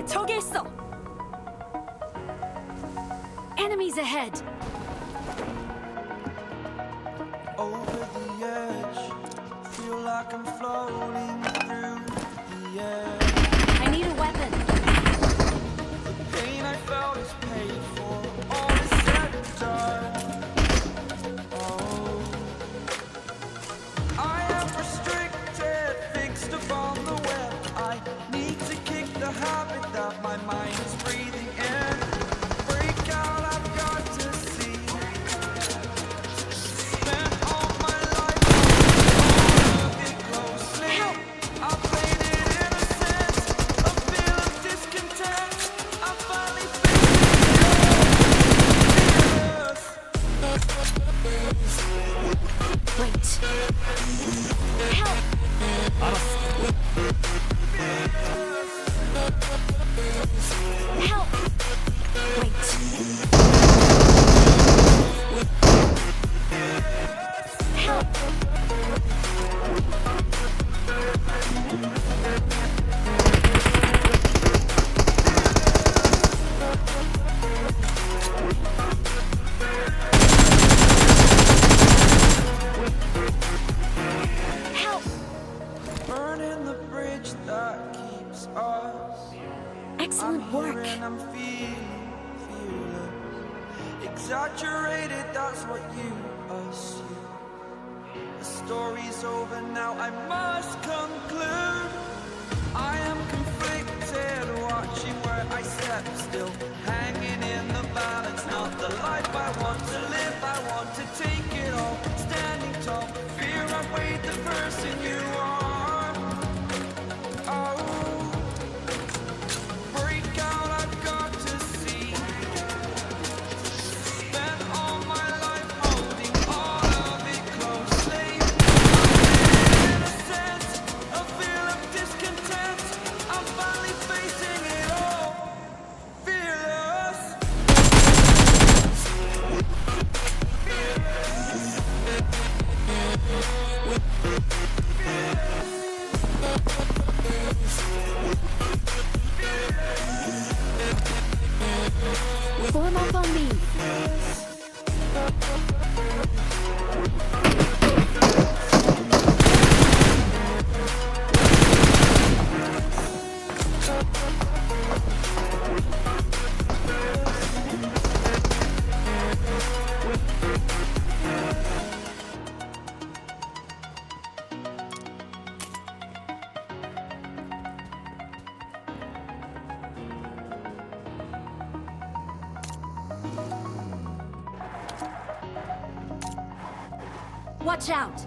저기 있어. Enemies ahead. Over the edge, feel like I'm floating through the air. I need a weapon. The pain I felt is paid for, all is said and done. Oh, I am restricted, fixed upon the web. I need to kick the habit that my mind is breathing in. Break out, I've got to see. Spent all my life, all of it closely. Help! I played it innocent, a feel of discontent. I finally Wait. Help! Help! Wait. Help! Help! burning the bridge that keeps us. Excellent work. I'm feeling fearless. Exaggerated, that's what you assume. The story's over now, I must conclude. I am conflicted, watching where I step still, hanging in the balance. Not the life I want to live, I want to take it all. Standing tall, fear I weighed the person you are. Oh, break out, I've got to see. Spent all my life holding all of it closely. Innocent, a feel of discontent. I'm finally facing it all. Fearless. Form up on me. Watch out!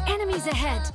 Enemies ahead!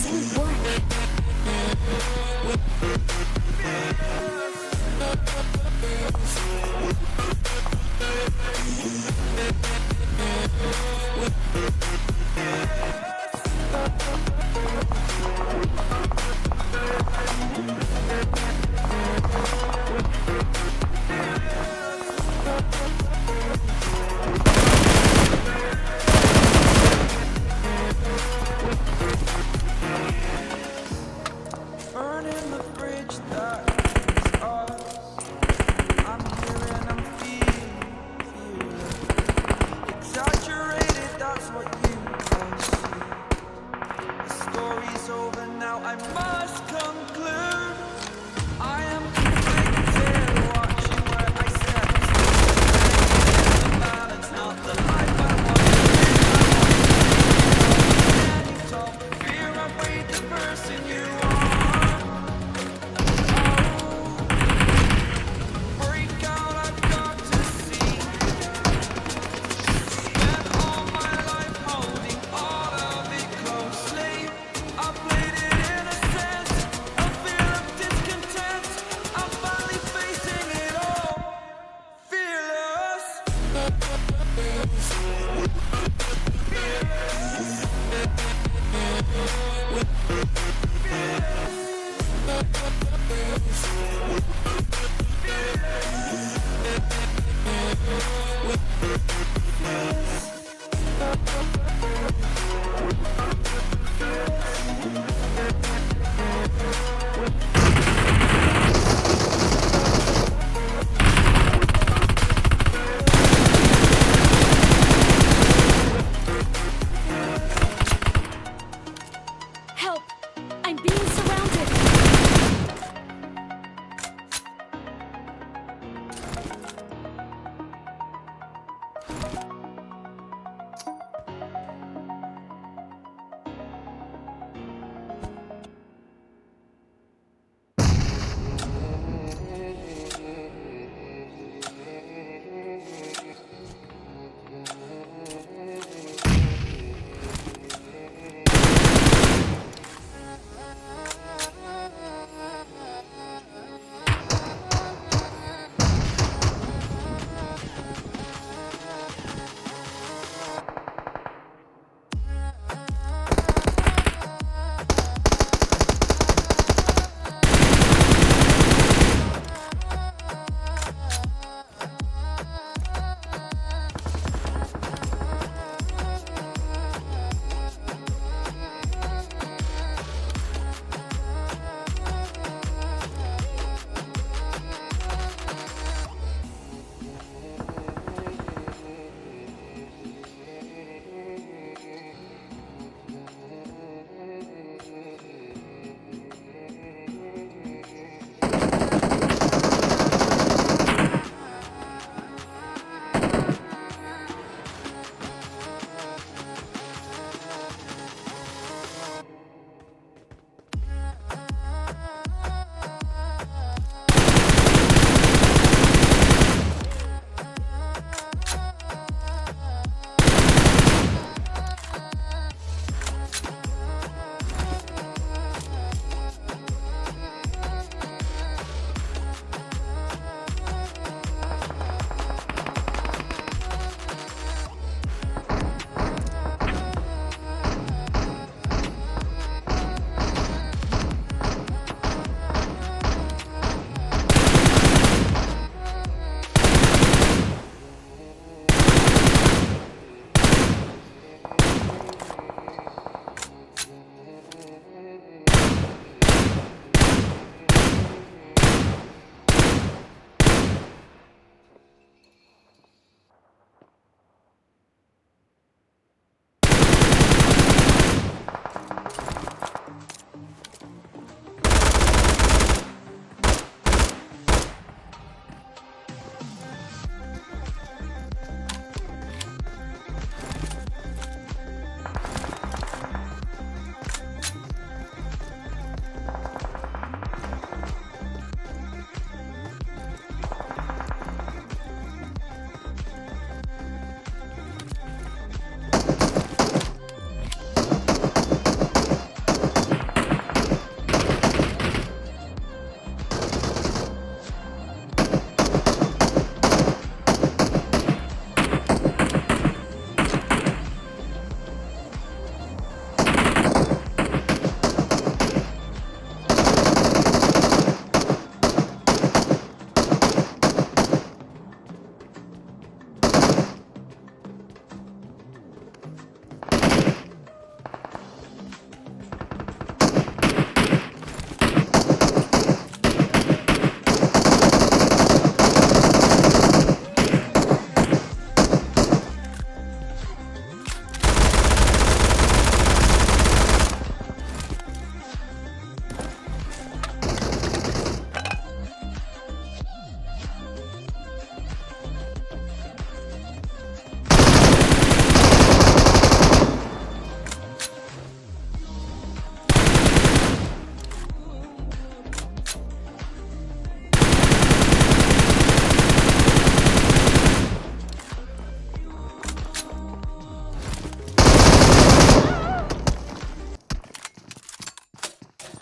Excellent work. Burning the bridge that is us. I'm here and I'm feeling. Exaggerated, that's what you assume. The story's over now, I must